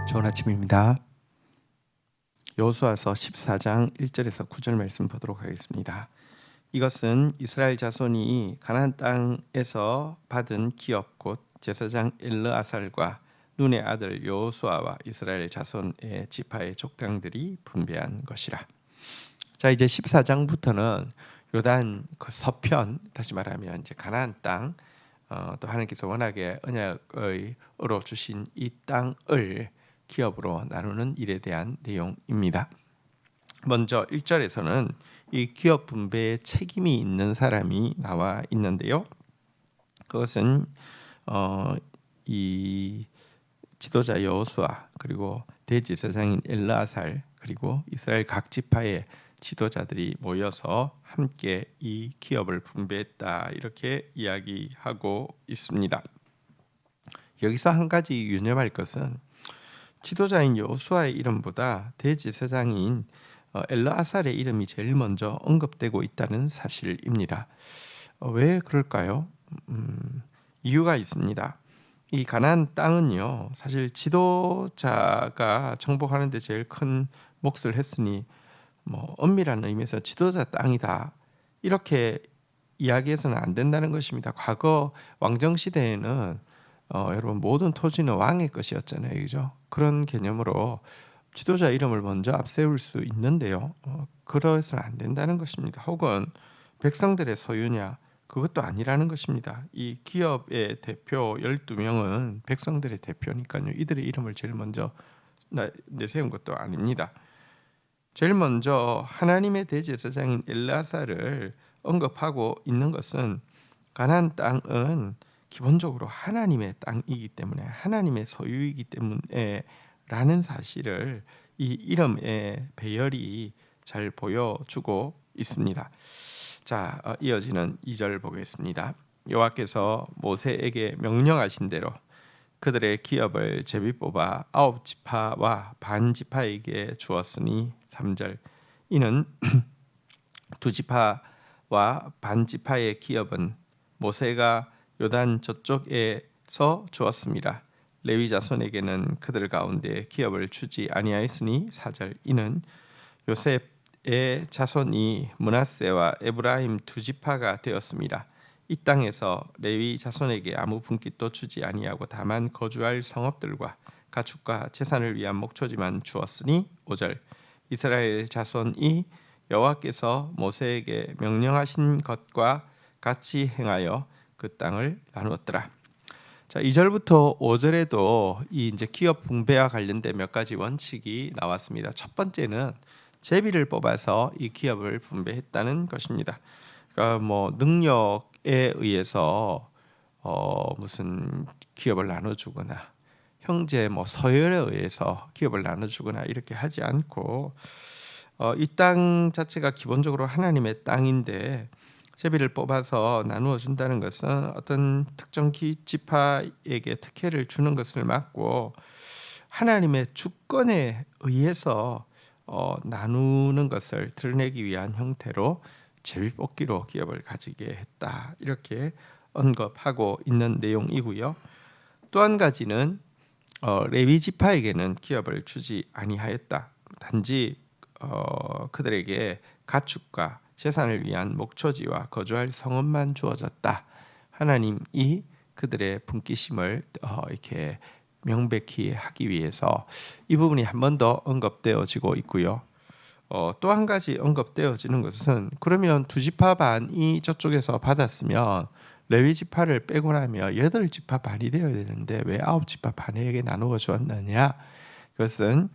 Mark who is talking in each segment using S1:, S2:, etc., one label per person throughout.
S1: 좋은 아침입니다. 여호수아서 14장 1절에서 9절 말씀 보도록 하겠습니다. 이것은 이스라엘 자손이 가나안 땅에서 받은 기업 곧 제사장 엘르아살과 눈의 아들 여호수아와 이스라엘 자손의 지파의 족장들이 분배한 것이라. 자, 이제 14장부터는 요단 그 서편, 다시 말하면 이제 가나안 땅, 또 하나님께서 워낙에 언약으로 주신 이 땅을 기업으로 나누는 일에 대한 내용입니다. 먼저 1절에서는 이 기업 분배에 책임이 있는 사람이 나와 있는데요. 그것은 이 지도자 여호수아, 그리고 대제사장인 엘르아살, 그리고 이스라엘 각 지파의 지도자들이 모여서 함께 이 기업을 분배했다, 이렇게 이야기하고 있습니다. 여기서 한 가지 유념할 것은 지도자인 여호수아의 이름보다 대제사장인 엘르아살의 이름이 제일 먼저 언급되고 있다는 사실입니다. 왜 그럴까요? 이유가 있습니다. 이 가나안 땅은요, 사실 지도자가 정복하는 데 제일 큰 몫을 했으니 엄밀한 의미에서 지도자 땅이다, 이렇게 이야기해서는 안 된다는 것입니다. 과거 왕정 시대에는 여러분, 모든 토지는 왕의 것이었잖아요, 그죠? 그런 개념으로 지도자 이름을 먼저 앞세울 수 있는데요, 그러서는 안 된다는 것입니다. 혹은 백성들의 소유냐, 그것도 아니라는 것입니다. 이 기업의 대표 12명은 백성들의 대표니까요, 이들의 이름을 제일 먼저 내세운 것도 아닙니다. 제일 먼저 하나님의 대제사장인 엘르아살을 언급하고 있는 것은 가나안 땅은 기본적으로 하나님의 땅이기 때문에, 하나님의 소유이기 때문에 라는 사실을 이 이름의 배열이 잘 보여주고 있습니다. 자, 이어지는 2절 보겠습니다. 여호와께서 모세에게 명령하신 대로 그들의 기업을 제비 뽑아 9지파와 반 지파에게 주었으니 3절, 이는 2지파와 반 지파의 기업은 모세가 요단 저쪽에서 주었습니다. 레위 자손에게는 그들 가운데 기업을 주지 아니하였으니 4절, 이는 요셉의 자손이 므낫세와 에브라임 2지파가 되었습니다. 이 땅에서 레위 자손에게 아무 분깃도 주지 아니하고 다만 거주할 성읍들과 가축과 재산을 위한 목초지만 주었으니 5절, 이스라엘 자손이 여호와께서 모세에게 명령하신 것과 같이 행하여 그 땅을 나누었더라. 자, 2절부터 5절에도 이 이제 기업 분배와 관련된 몇 가지 원칙이 나왔습니다. 첫 번째는 제비를 뽑아서 이 기업을 분배했다는 것입니다. 그러니까 능력에 의해서 무슨 기업을 나눠주거나 형제 서열에 의해서 기업을 나눠주거나 이렇게 하지 않고 이 땅 자체가 기본적으로 하나님의 땅인데 제비를 뽑아서 나누어 준다는 것은 어떤 특정 지파에게 특혜를 주는 것을 막고 하나님의 주권에 의해서 나누는 것을 드러내기 위한 형태로 제비 뽑기로 기업을 가지게 했다, 이렇게 언급하고 있는 내용이고요. 또 한 가지는 레위 지파에게는 기업을 주지 아니하였다. 단지 그들에게 가축과 재산을 위한 목초지와 거주할 성읍만 주어졌다. 하나님이 그들의 분깃심을 이렇게 명백히 하기 위해서 이 부분이 한 번 더 언급되어지고 있고요. 또 한 가지 언급되어지는 것은, 그러면 2지파 반이 저쪽에서 받았으면 레위 지파를 빼고 나면 8지파 반이 되어야 되는데 왜 9지파 반에게 나누어 주었느냐? 그것은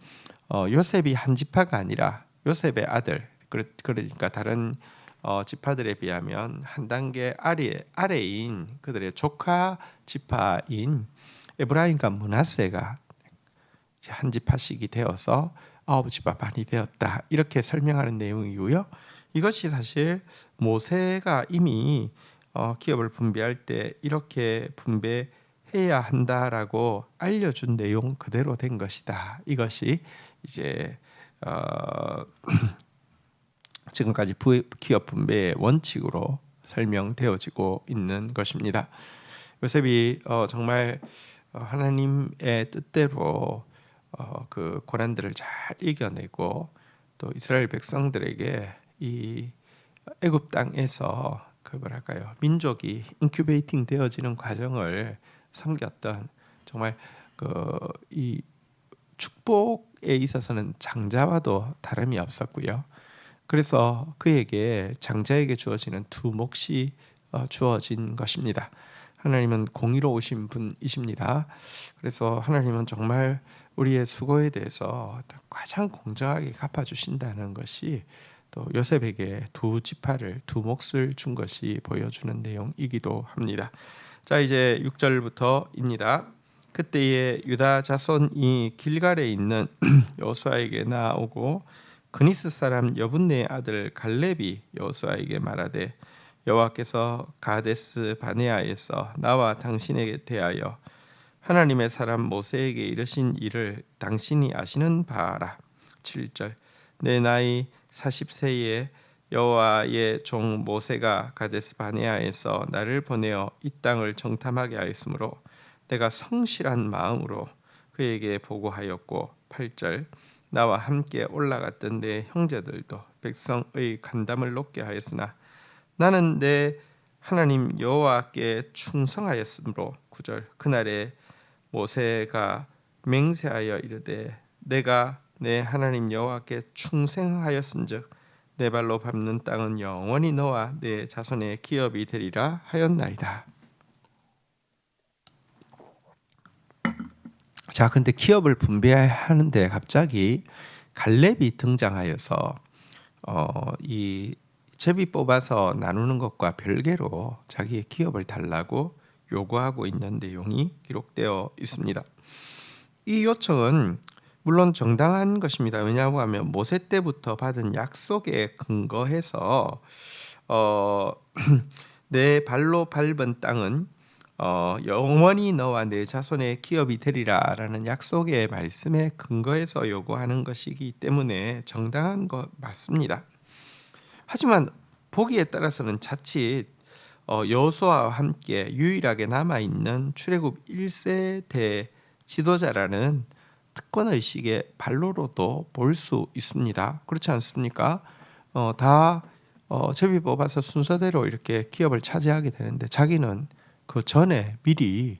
S1: 요셉이 한 지파가 아니라 요셉의 아들, 그러니까 다른 지파들에 비하면 한 단계 아래인 그들의 조카 지파인 에브라임과 므낫세가 한 지파씩이 되어서 9지파 반이 되었다, 이렇게 설명하는 내용이고요. 이것이 사실 모세가 이미 기업을 분배할 때 이렇게 분배해야 한다라고 알려준 내용 그대로 된 것이다. 이것이 이제 지금까지 기업 분배의 원칙으로 설명되어지고 있는 것입니다. 요셉이 정말 하나님의 뜻대로 그 고난들을 잘 이겨내고 또 이스라엘 백성들에게 이 애굽 땅에서 그 뭐랄까요, 민족이 인큐베이팅 되어지는 과정을 섬겼던 정말 이 축복에 있어서는 장자와도 다름이 없었고요. 그래서 그에게 장자에게 주어지는 두 몫이 주어진 것입니다. 하나님은 공의로우신 분이십니다. 그래서 하나님은 정말 우리의 수고에 대해서 가장 공정하게 갚아주신다는 것이 또 요셉에게 두 지파를, 두 몫을 준 것이 보여주는 내용이기도 합니다. 자, 이제 6절부터입니다. 그때에 유다 자손이 길갈에 있는 여호수아에게 나오고 그니스 사람 여분네의 아들 갈렙이 여호수아에게 말하되 여호와께서 가데스 바네아에서 나와 당신에게 대하여 하나님의 사람 모세에게 이르신 일을 당신이 아시는 바라. 7절 내 나이 40세에 여호와의 종 모세가 가데스 바네아에서 나를 보내어 이 땅을 정탐하게 하였으므로 내가 성실한 마음으로 그에게 보고하였고 8절 나와 함께 올라갔던 내 형제들도 백성의 간담을 높게 하였으나 나는 내 하나님 여호와께 충성하였으므로 9절 그날에 모세가 맹세하여 이르되 내가 내 하나님 여호와께 충성하였은즉 내 발로 밟는 땅은 영원히 너와 내 자손의 기업이 되리라 하였나이다. 자, 근데 기업을 분배하는데 갑자기 갈렙이 등장하여서 이 제비 뽑아서 나누는 것과 별개로 자기의 기업을 달라고 요구하고 있는 내용이 기록되어 있습니다. 이 요청은 물론 정당한 것입니다. 왜냐하고 하면 모세 때부터 받은 약속에 근거해서 내 발로 밟은 땅은 영원히 너와 내 자손의 기업이 되리라라는 약속의 말씀에 근거해서 요구하는 것이기 때문에 정당한 것 맞습니다. 하지만 보기에 따라서는 자칫 여호수아와 함께 유일하게 남아있는 출애굽 1세대 지도자라는 특권의식의 발로로도 볼 수 있습니다. 그렇지 않습니까? 다 제비 뽑아서 순서대로 이렇게 기업을 차지하게 되는데 자기는 그 전에 미리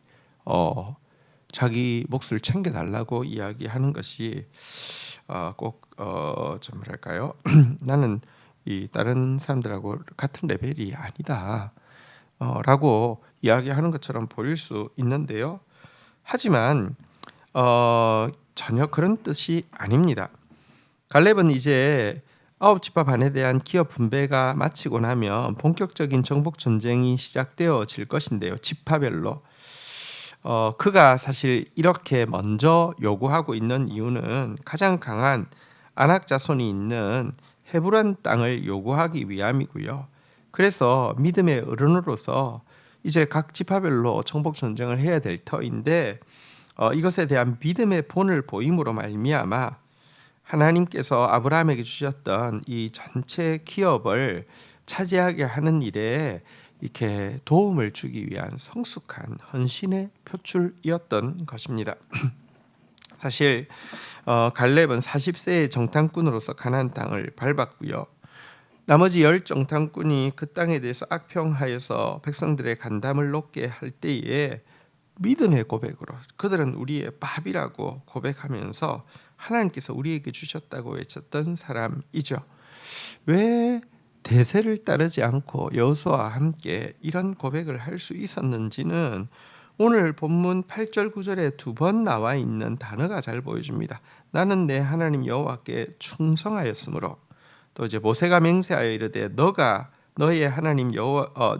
S1: 자기 몫을 챙겨달라고 이야기하는 것이 꼭 좀 뭐랄까요? 나는 이 다른 사람들하고 같은 레벨이 아니다 라고 이야기하는 것처럼 보일 수 있는데요. 하지만 전혀 그런 뜻이 아닙니다. 갈렙은 이제 9지파 반에 대한 기업 분배가 마치고 나면 본격적인 정복 전쟁이 시작되어질 것인데요. 지파별로 그가 사실 이렇게 먼저 요구하고 있는 이유는 가장 강한 아낙 자손이 있는 헤브론 땅을 요구하기 위함이고요. 그래서 믿음의 어른으로서 이제 각 지파별로 정복 전쟁을 해야 될 터인데 이것에 대한 믿음의 본을 보임으로 말미암아 하나님께서 아브라함에게 주셨던 이 전체 기업을 차지하게 하는 일에 이렇게 도움을 주기 위한 성숙한 헌신의 표출이었던 것입니다. 사실 갈렙은 40세의 정탐꾼으로서 가나안 땅을 밟았고요. 나머지 10 정탐꾼이 그 땅에 대해서 악평하여서 백성들의 간담을 높게 할 때에 믿음의 고백으로 그들은 우리의 밥이라고 고백하면서 하나님께서 우리에게 주셨다고 외쳤던 사람이죠. 왜 대세를 따르지 않고 여호수아와 함께 이런 고백을 할 수 있었는지는 오늘 본문 8절 9절에 두 번 나와 있는 단어가 잘 보여줍니다. 나는 내 하나님 여호와께 충성하였으므로 또 이제 모세가 맹세하여 이르되 너가 너의 하나님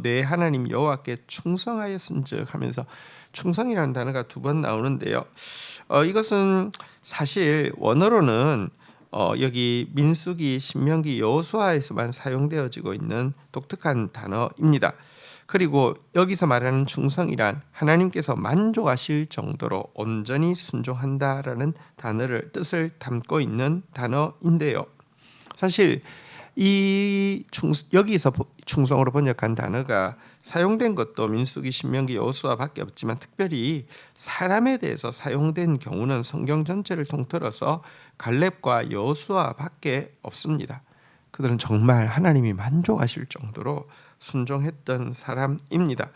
S1: 내 하나님 여호와께 충성하였은즉 하면서 충성이라는 단어가 두 번 나오는데요. 이것은 사실 원어로는 여기 민수기, 신명기, 여호수아에서만 사용되어지고 있는 독특한 단어입니다. 그리고 여기서 말하는 충성이란 하나님께서 만족하실 정도로 온전히 순종한다라는 뜻을 담고 있는 단어인데요. 사실 여기서 충성으로 번역한 단어가 사용된 것도 민수기, 신명기, 여호수아밖에 없지만 특별히 사람에 대해서 사용된 경우는 성경 전체를 통틀어서 갈렙과 여호수아밖에 없습니다. 그들은 정말 하나님이 만족하실 정도로 순종했던 사람입니다.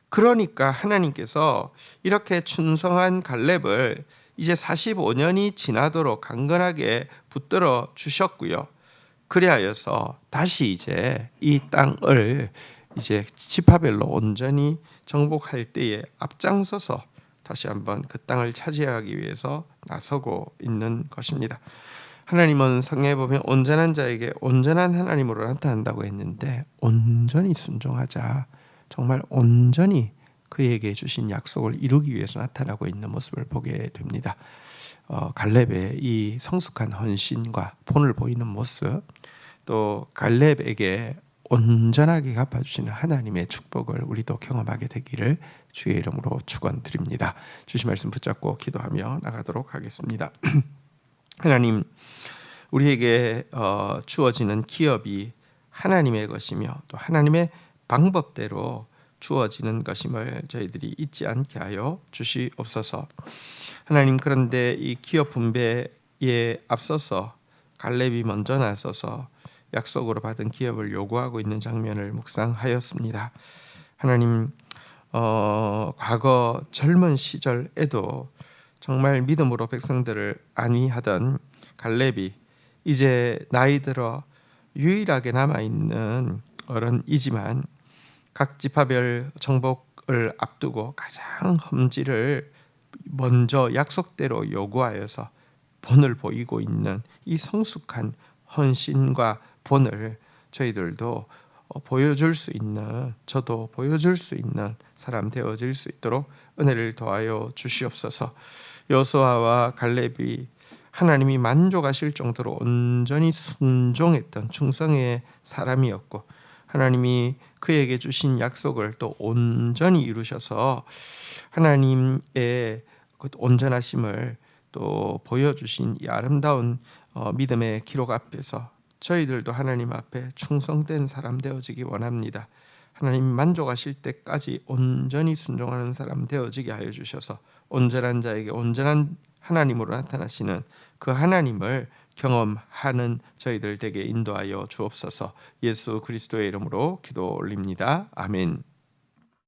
S1: 그러니까 하나님께서 이렇게 충성한 갈렙을 이제 45년이 지나도록 강건하게 붙들어 주셨고요. 그리하여서 다시 이제 이 땅을 이제 지파별로 온전히 정복할 때에 앞장서서 다시 한번 그 땅을 차지하기 위해서 나서고 있는 것입니다. 하나님은 성경에 보면 온전한 자에게 온전한 하나님으로 나타난다고 했는데 온전히 순종하자, 정말 온전히 그에게 주신 약속을 이루기 위해서 나타나고 있는 모습을 보게 됩니다. 갈렙의 이 성숙한 헌신과 본을 보이는 모습, 또 갈렙에게 온전하게 갚아주시는 하나님의 축복을 우리도 경험하게 되기를 주의 이름으로 축원드립니다. 주신 말씀 붙잡고 기도하며 나가도록 하겠습니다. 하나님, 우리에게 주어지는 기업이 하나님의 것이며 또 하나님의 방법대로 주어지는 것임을 저희들이 잊지 않게 하여 주시옵소서. 하나님, 그런데 이 기업 분배에 앞서서 갈렙이 먼저 나서서 약속으로 받은 기업을 요구하고 있는 장면을 묵상하였습니다. 하나님, 과거 젊은 시절에도 정말 믿음으로 백성들을 안위하던 갈렙이 이제 나이 들어 유일하게 남아있는 어른이지만 각 지파별 정복을 앞두고 가장 험지를 먼저 약속대로 요구하여서 본을 보이고 있는 이 성숙한 헌신과 본을 저희들도 보여줄 수 있는, 저도 보여줄 수 있는 사람 되어질 수 있도록 은혜를 더하여 주시옵소서. 여호수아와 갈렙이 하나님이 만족하실 정도로 온전히 순종했던 충성의 사람이었고, 하나님이 그에게 주신 약속을 또 온전히 이루셔서 하나님의 그 온전하심을 또 보여주신 이 아름다운 믿음의 기록 앞에서 저희들도 하나님 앞에 충성된 사람 되어지기 원합니다. 하나님 만족하실 때까지 온전히 순종하는 사람 되어지게 하여 주셔서 온전한 자에게 온전한 하나님으로 나타나시는 그 하나님을 경험하는 저희들 되게 인도하여 주옵소서. 예수 그리스도의 이름으로 기도 올립니다. 아멘.